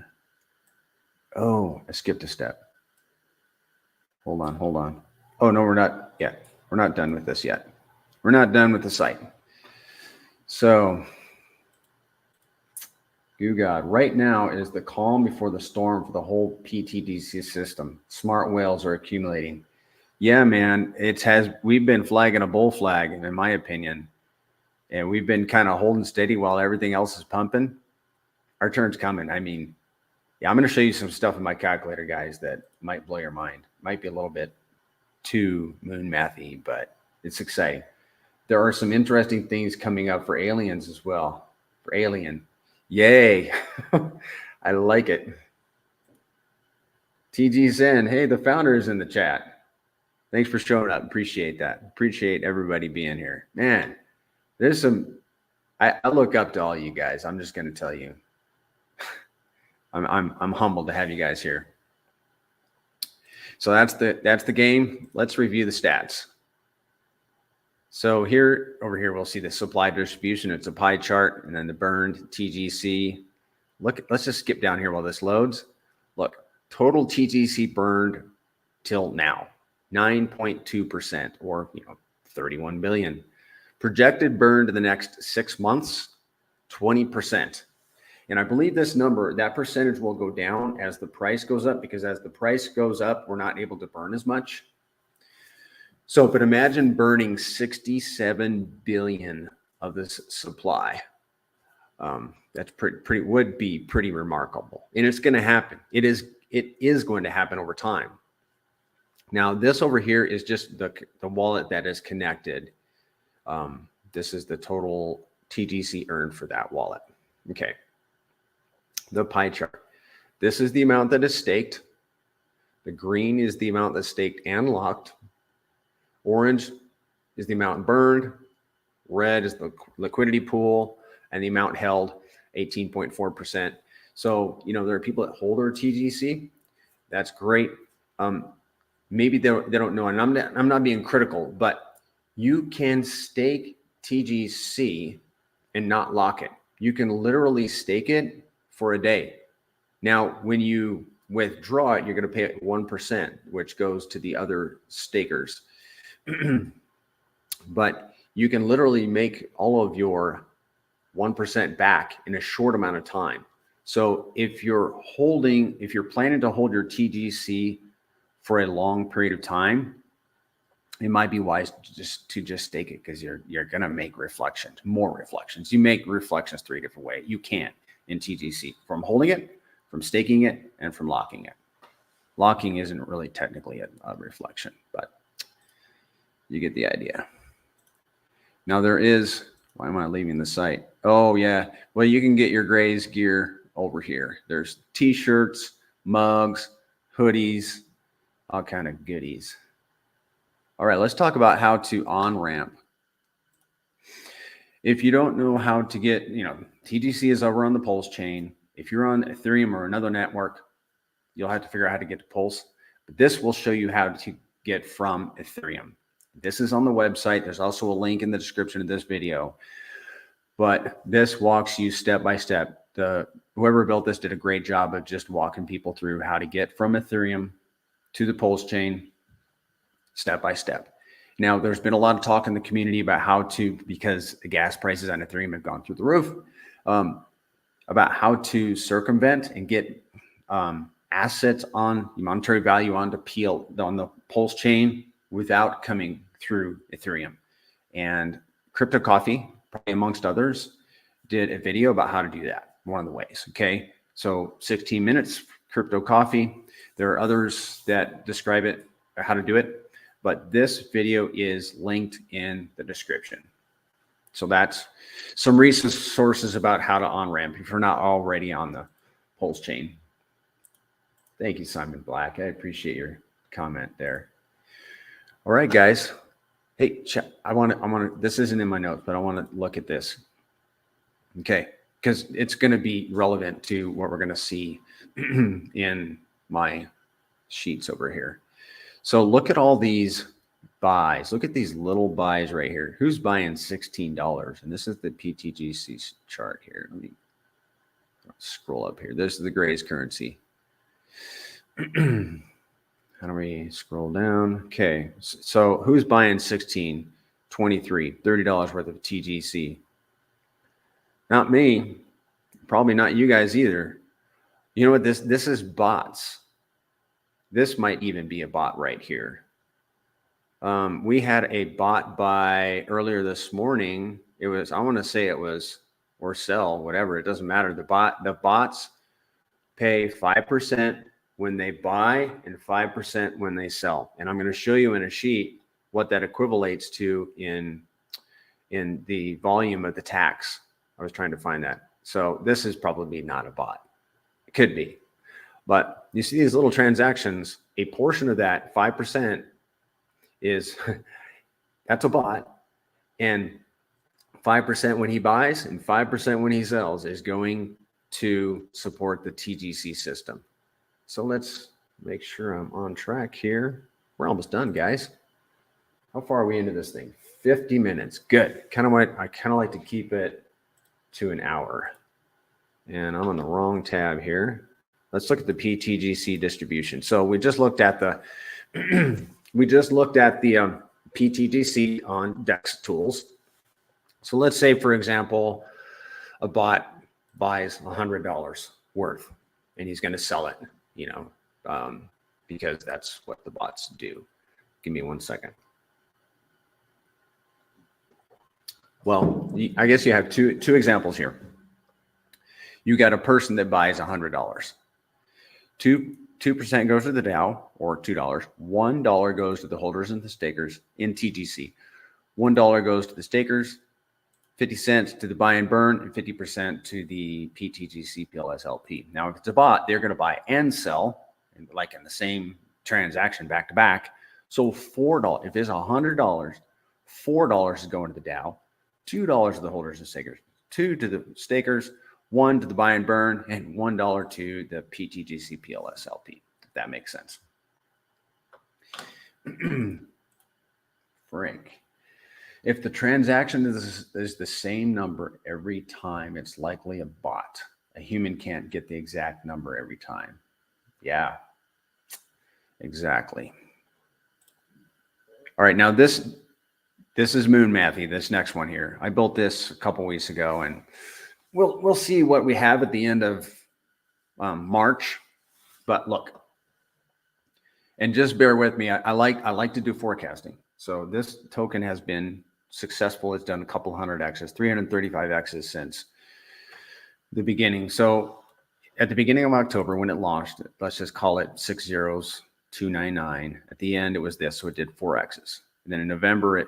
Oh, I skipped a step. Hold on. Oh, no, we're not yet. We're not done with this yet. We're not done with the site. So, God, right now is the calm before the storm for the whole pTGC system. Smart whales are accumulating. Yeah, man, we've been flagging a bull flag, in my opinion, and we've been kind of holding steady while everything else is pumping. Our turn's coming. I mean, yeah, I'm going to show you some stuff in my calculator, guys, that might blow your mind. Might be a little bit too moon mathy, but it's exciting. There are some interesting things coming up for aliens as well. For alien. Yay. I like it. TGSN. Hey, the founder is in the chat. Thanks for showing up. Appreciate that. Appreciate everybody being here. Man, there's some, I look up to all you guys. I'm just going to tell you. I'm humbled to have you guys here. So that's the game. Let's review the stats. So over here, we'll see the supply distribution. It's a pie chart, and then the burned TGC. Look, let's just skip down here while this loads. Look, total TGC burned till now, 9.2%, or 31 billion. Projected burn to the next 6 months, 20%. And I believe this number, that percentage will go down as the price goes up, because as the price goes up, we're not able to burn as much. So, but imagine burning 67 billion of this supply. That's would be pretty remarkable, and it's going to happen. It is going to happen over time. Now, this over here is just the wallet that is connected. This is the total TGC earned for that wallet. Okay. The pie chart. This is the amount that is staked. The green is the amount that's staked and locked. Orange is the amount burned. Red is the liquidity pool, and the amount held, 18.4%. So, there are people that hold their TGC. That's great. Maybe they don't know, and I'm not being critical, but you can stake TGC and not lock it. You can literally stake it for a day. Now, when you withdraw it, you're going to pay 1%, which goes to the other stakers. But you can literally make all of your 1% back in a short amount of time. So if you're planning to hold your TGC for a long period of time, it might be wise to just stake it, because you're going to make more reflections. You make reflections 3 different ways. You can in TGC: from holding it, from staking it, and from locking it. Locking isn't really technically a reflection, but you get the idea. Now why am I leaving the site? Oh yeah, well, you can get your Grays gear over here. There's t-shirts, mugs, hoodies, all kind of goodies. All right, let's talk about how to on-ramp. If you don't know how to get, TGC is over on the Pulse chain. If you're on Ethereum or another network, you'll have to figure out how to get to Pulse. But this will show you how to get from Ethereum. This is on the website. There's also a link in the description of this video. But this walks you step by step. Whoever built this did a great job of just walking people through how to get from Ethereum to the Pulse chain step by step. Now, there's been a lot of talk in the community about because the gas prices on Ethereum have gone through the roof, about how to circumvent and get assets on monetary value on the Pulse chain without coming through Ethereum. And Crypto Coffee, probably amongst others, did a video about how to do that. One of the ways. Okay. So 16 minutes, Crypto Coffee. There are others that describe it, how to do it, but this video is linked in the description. So that's some resources about how to on-ramp if you're not already on the Pulse chain. Thank you, Simon Black. I appreciate your comment there. All right, guys. Hey, this isn't in my notes, but I want to look at this. Okay, because it's going to be relevant to what we're going to see in my sheets over here. So look at all these buys. Look at these little buys right here. Who's buying $16? And this is the pTGC chart here. Let me scroll up here. This is the Grays currency. How do we scroll down? Okay, so who's buying 16, 23, $30 worth of TGC? Not me. Probably not you guys either. You know what? This is bots. This might even be a bot right here. We had a bot buy earlier this morning. I want to say it was, or sell, whatever. It doesn't matter. The bots pay 5% when they buy and 5% when they sell. And I'm going to show you in a sheet what that equivalates to in the volume of the tax. I was trying to find that. So this is probably not a bot. It could be. But you see these little transactions, a portion of that 5% is, that's a bot. And 5% when he buys and 5% when he sells is going to support the TGC system. So let's make sure I'm on track here. We're almost done, guys. How far are we into this thing? 50 minutes. Good. I kind of like to keep it to an hour. And I'm on the wrong tab here. Let's look at the pTGC distribution. So we just looked at the pTGC on DEX tools. So let's say, for example, a bot buys $100 worth, and he's going to sell it, because that's what the bots do. Give me 1 second. Well, I guess you have two examples here. You got a person that buys $100. 2% goes to the Dow, or $2. $1 goes to the holders and the stakers in TGC. $1 goes to the stakers, 50 cents to the buy and burn, and 50% to the pTGC PLS LP. Now, if it's a bot, they're going to buy and sell, like in the same transaction back to back. So $4, if it's $100, $4 is going to the Dow, $2 to the holders and stakers, $2 to the stakers, $1 to the buy and burn, and $1 to the pTGC PLS LP, if that makes sense. Frank. If the transaction is the same number every time, it's likely a bot. A human can't get the exact number every time. Yeah, exactly. All right, now this is Moon Mathy, this next one here. I built this a couple weeks ago, and we'll see what we have at the end of March. But look, and just bear with me. I like to do forecasting. So this token has been successful. It's done a couple hundred X's, 335 X's since the beginning. So at the beginning of October, when it launched, let's just call it 60299. At the end, it was this, so it did 4 X's. And then in November,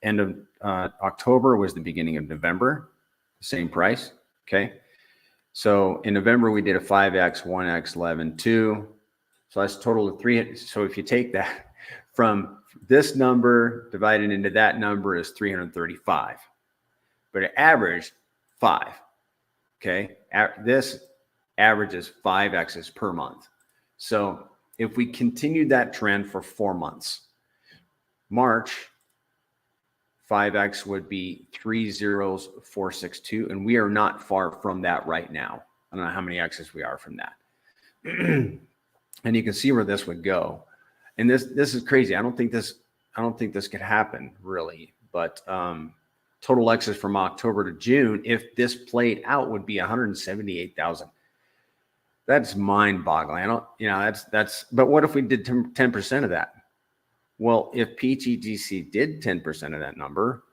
end of October was the beginning of November, same price. Okay. So in November, we did a 5X, 1X, 11, 2. So that's a total of 3. So if you take that from this number divided into that number is 335, but it averaged 5. Okay. This averages 5 X's per month. So if we continued that trend for 4 months, March, 5X would be 30462. And we are not far from that right now. I don't know how many X's we are from that. And you can see where this would go. And this is crazy. I don't think this could happen really, but total X's from October to June, if this played out, would be 178,000. That's mind-boggling. But what if we did 10% of that? Well, if pTGC did 10% of that number,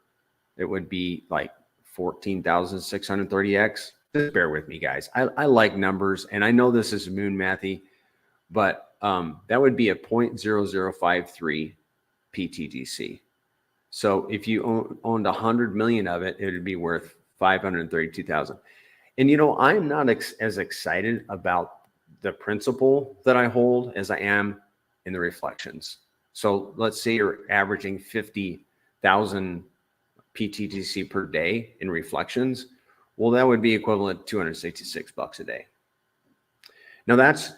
it would be like 14,630X. Just bear with me, guys. I like numbers, and I know this is Moon Mathy, but that would be a 0.0053 pTGC. So if you owned 100 million of it, it would be worth 532,000. And I'm not as excited about the principal that I hold as I am in the reflections. So let's say you're averaging 50,000 pTGC per day in reflections. Well, that would be equivalent to $266 a day. Now that's,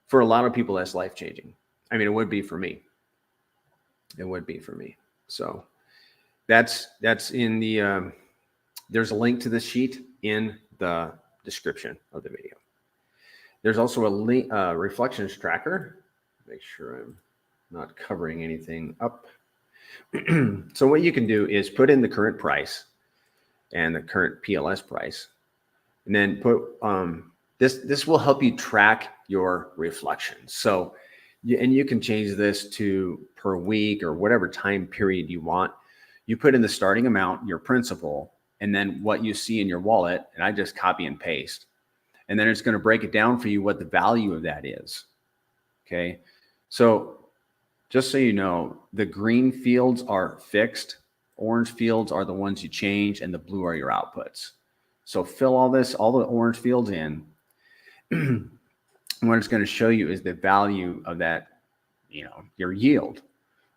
for a lot of people, that's life-changing. I mean, it would be for me. It would be for me. So that's in the, there's a link to this sheet in the description of the video. There's also a link, reflections tracker. Make sure I'm not covering anything up. So what you can do is put in the current price and the current PLS price, and then put, this will help you track your reflections. So, and you can change this to per week or whatever time period you want. You put in the starting amount, your principal, and then what you see in your wallet, and I just copy and paste. And then it's going to break it down for you what the value of that is. Okay. So just so you know, the green fields are fixed, orange fields are the ones you change, and the blue are your outputs. So fill all the orange fields in. And what it's going to show you is the value of that, your yield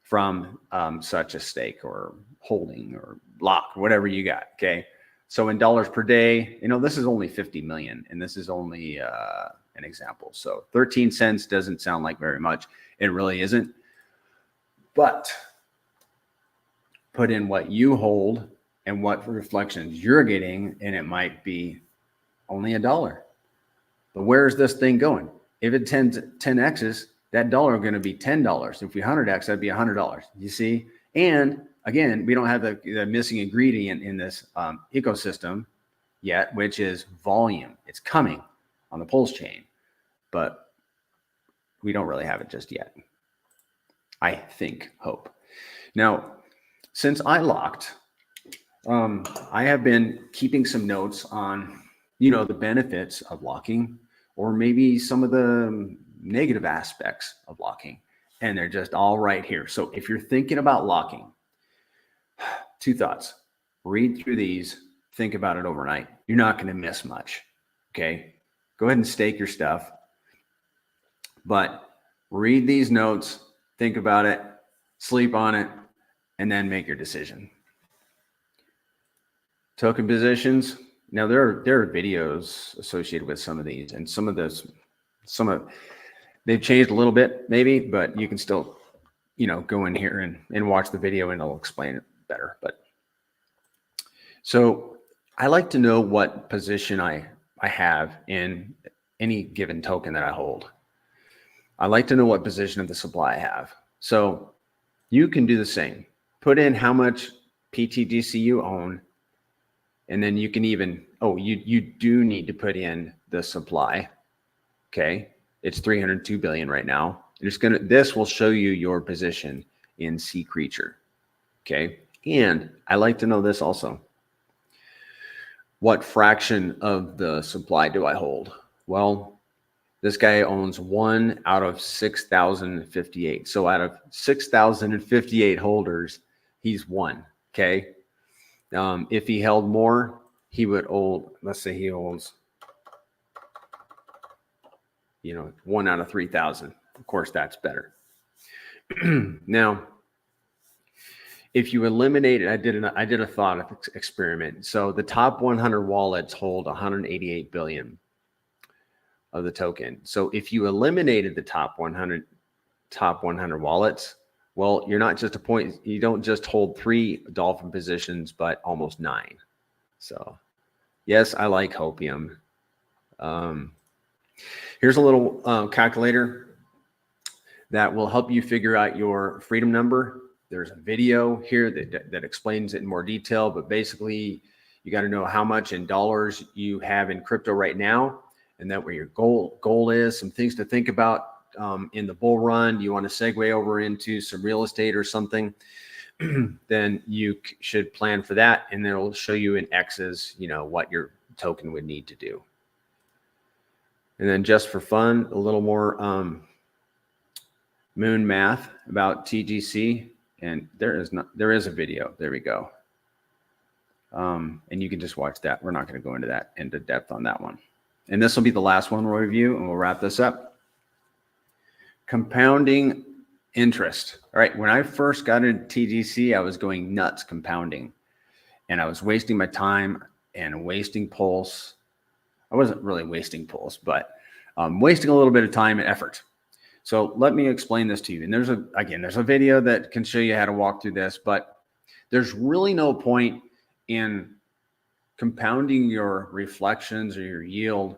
from such a stake or holding or lock, whatever you got. Okay. So in dollars per day, this is only 50 million, and this is only an example. So 13 cents doesn't sound like very much. It really isn't. But put in what you hold and what reflections you're getting, and it might be only $1. But where's this thing going? If it 10 X's, that dollar is going to be $10. If we 100X, that'd be $100. You see? And again, we don't have the missing ingredient in this ecosystem yet, which is volume. It's coming on the Pulse chain, but we don't really have it just yet. I hope. Now, since I locked I have been keeping some notes on, the benefits of locking, or maybe some of the negative aspects of locking, and they're just all right here. So if you're thinking about locking, two thoughts: read through these, think about it overnight. You're not going to miss much. Okay, go ahead and stake your stuff, but read these notes, think about it, sleep on it, and then make your decision. Token positions. Now there are videos associated with some of these, and they've changed a little bit maybe, but you can still, go in here and watch the video and it'll explain it better. But so I like to know what position I have in any given token that I hold. I like to know what position of the supply I have. So you can do the same. Put in how much pTGC you own, and then you can even, you do need to put in the supply. Okay. It's 302 billion right now. This will show you your position in Sea Creature. Okay. And I like to know this also. What fraction of the supply do I hold? Well, this guy owns 1 out of 6,058. So out of 6,058 holders, he's 1. Okay. If he held more, he would hold, let's say he holds, 1 out of 3,000. Of course, that's better. Now, if you eliminate it, I did a thought experiment. So the top 100 wallets hold 188 billion of the token. So if you eliminated the top 100 wallets, well, you're not just you don't just hold 3 dolphin positions, but almost 9. So yes, I like Hopium. Here's a little calculator that will help you figure out your freedom number. There's a video here that explains it in more detail, but basically you got to know how much in dollars you have in crypto right now, and that where your goal is, some things to think about in the bull run. You want to segue over into some real estate or something, then you should plan for that, and then it'll show you in X's, what your token would need to do. And then just for fun, a little more moon math about TGC, and there is a video. There we go. And you can just watch that. We're not going to go into that into depth on that one. And this will be the last one we'll review, and we'll wrap this up. Compounding interest. All right. When I first got into TGC, I was going nuts compounding, and I was wasting my time and wasting pulse. I wasn't really wasting pulse, but wasting a little bit of time and effort. So let me explain this to you. And there's a video that can show you how to walk through this, but there's really no point in compounding your reflections or your yield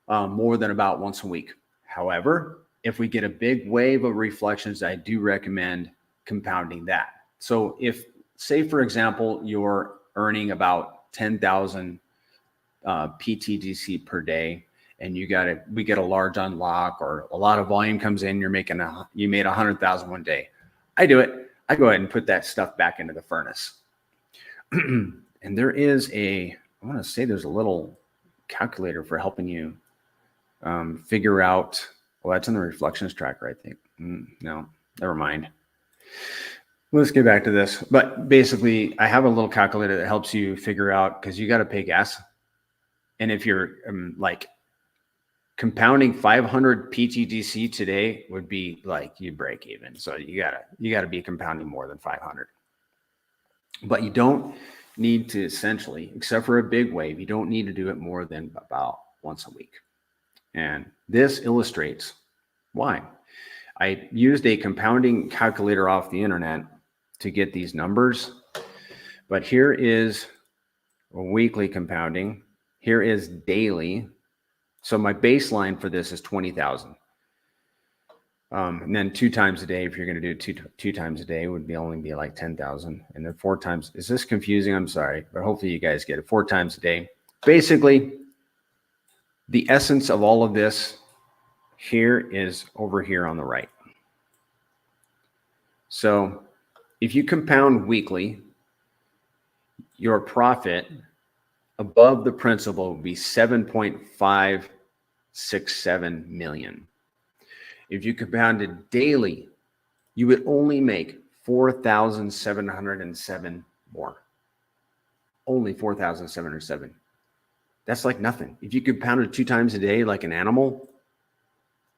more than about once a week. However, if we get a big wave of reflections, I do recommend compounding that. So if, say, for example, you're earning about 10,000 pTGC per day, and we get a large unlock or a lot of volume comes in, you made 100,000 one day. I do it. I go ahead and put that stuff back into the furnace. And there's a little calculator for helping you figure out, well, that's in the reflections tracker, I think. No, never mind. Let's get back to this. But basically, I have a little calculator that helps you figure out, because you got to pay gas. And if you're compounding 500 pTGC today would be like you break even. So you gotta be compounding more than 500. But you don't need to, essentially, except for a big wave, you don't need to do it more than about once a week. And this illustrates why. I used a compounding calculator off the internet to get these numbers, but here is a weekly compounding. Here is daily. So my baseline for this is 20,000. And then 2 times a day, if you're going to do two times a day, would only be like 10,000. And then 4 times. Is this confusing? I'm sorry, but hopefully you guys get it. 4 times a day. Basically, the essence of all of this here is over here on the right. So if you compound weekly, your profit above the principal would be 7.567 million. If you compounded daily, you would only make 4,707 more. Only 4,707. That's like nothing. If you compounded 2 times a day like an animal,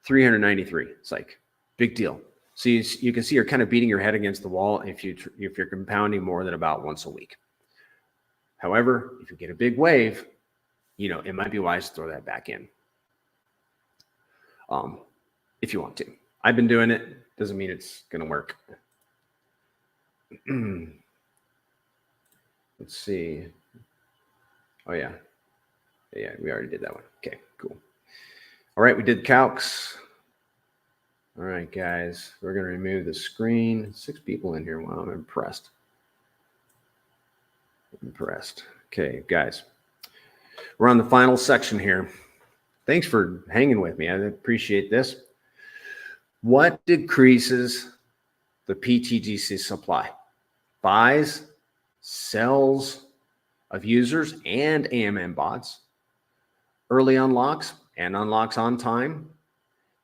393. It's like big deal. So you can see you're kind of beating your head against the wall if you're compounding more than about once a week. However, if you get a big wave, it might be wise to throw that back in. If you want to. I've been doing it. Doesn't mean it's going to work. Let's see. Oh, yeah. Yeah, we already did that one. Okay, cool. All right, we did calcs. All right, guys, we're going to remove the screen. 6 people in here. Wow, I'm impressed. Okay, guys, we're on the final section here. Thanks for hanging with me. I appreciate this. What decreases the pTGC supply? Buys, sells of users and AMM bots, early unlocks and unlocks on time.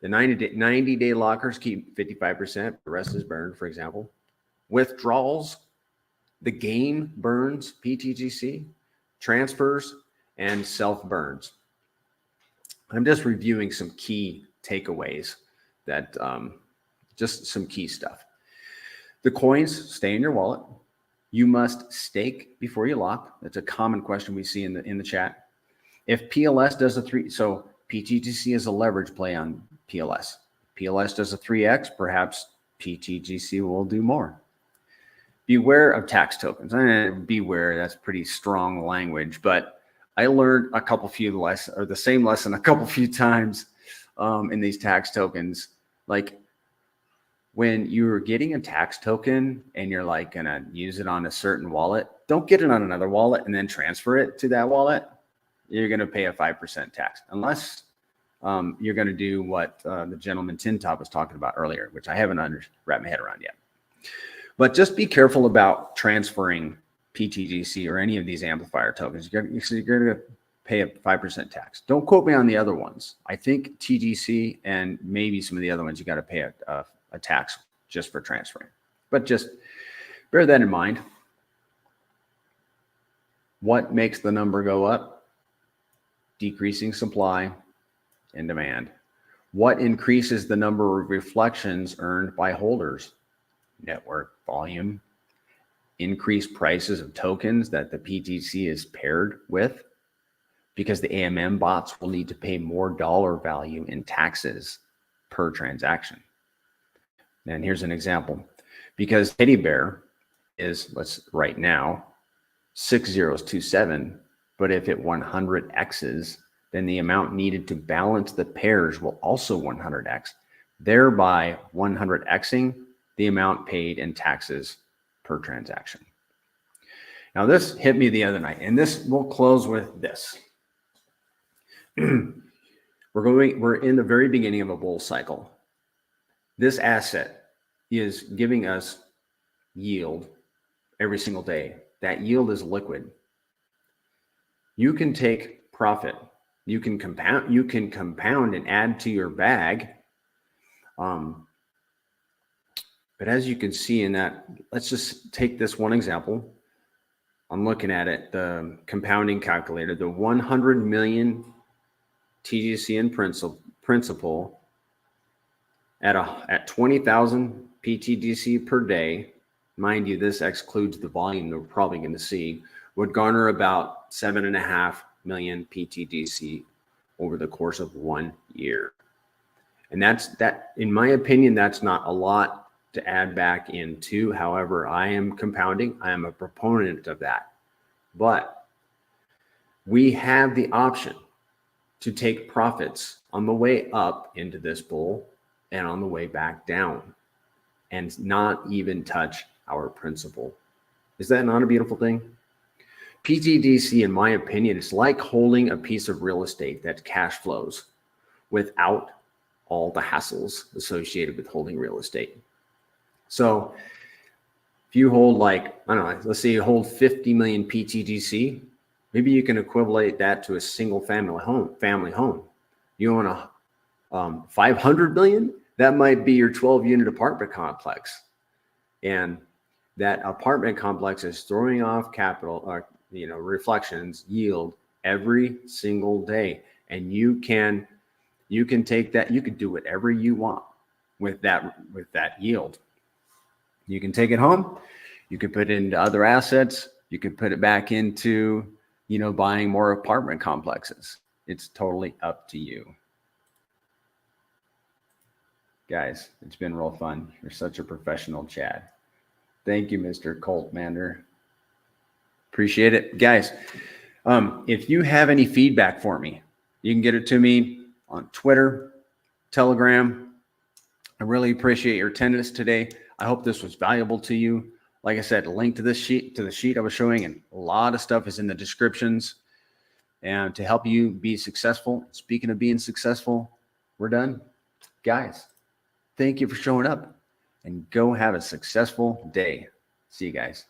The 90-day lockers keep 55%. The rest is burned, for example. Withdrawals, the game burns pTGC, transfers, and self-burns. I'm just reviewing some key takeaways that just some key stuff. The coins stay in your wallet. You must stake before you lock. That's a common question we see in the chat. If PLS does a 3, so pTGC is a leverage play on PLS. PLS does a 3x, perhaps pTGC will do more. Beware of tax tokens. Beware, that's pretty strong language, but I learned the same lesson a couple few times in these tax tokens. Like when you're getting a tax token and you're like gonna use it on a certain wallet, don't get it on another wallet and then transfer it to that wallet. You're gonna pay a 5% tax unless you're gonna do what the gentleman Tintop was talking about earlier, which I haven't wrapped my head around yet. But just be careful about transferring pTGC or any of these amplifier tokens. You're going to pay a 5% tax. Don't quote me on the other ones. I think TGC and maybe some of the other ones, you got to pay a tax just for transferring. But just bear that in mind. What makes the number go up? Decreasing supply and demand. What increases the number of reflections earned by holders? Network volume. Increased prices of tokens that the pTGC is paired with, because the AMM bots will need to pay more dollar value in taxes per transaction. And here's an example. Because Teddy Bear is, right now, 6027, but if it 100x's, then the amount needed to balance the pairs will also 100x, thereby 100xing the amount paid in taxes per transaction. Now this hit me the other night, and this will close with this. We're in the very beginning of a bull cycle. This asset is giving us yield every single day. That yield is liquid. You can take profit. You can compound and add to your bag. But as you can see in that, let's just take this one example. I'm looking at it, the compounding calculator, the 100 million TGC in principal at 20,000 pTGC per day. Mind you, this excludes the volume that we're probably going to see, would garner about 7.5 million pTGC over the course of 1 year. And that, in my opinion, that's not a lot to add back into. However, I am compounding. I am a proponent of that. But we have the option to take profits on the way up into this bull and on the way back down and not even touch our principal. Is that not a beautiful thing? pTGC, in my opinion, is like holding a piece of real estate that cash flows without all the hassles associated with holding real estate. So if you hold like, I don't know, let's say you hold 50 million pTGC, maybe you can equivalent that to a single family home. You own a 500 million, that might be your 12 unit apartment complex. And that apartment complex is throwing off capital, reflections, yield every single day. And you can take that, you can do whatever you want with that yield. You can take it home, you can put it into other assets, you can put it back into, buying more apartment complexes. It's totally up to you. Guys, it's been real fun. You're such a professional, Chad. Thank you, Mr. Coltmander. Appreciate it. Guys, if you have any feedback for me, you can get it to me on Twitter, Telegram. I really appreciate your attendance today. I hope this was valuable to you. Like I said, link to the sheet I was showing, and a lot of stuff is in the descriptions. And to help you be successful, speaking of being successful, we're done. Guys, thank you for showing up, and go have a successful day. See you guys.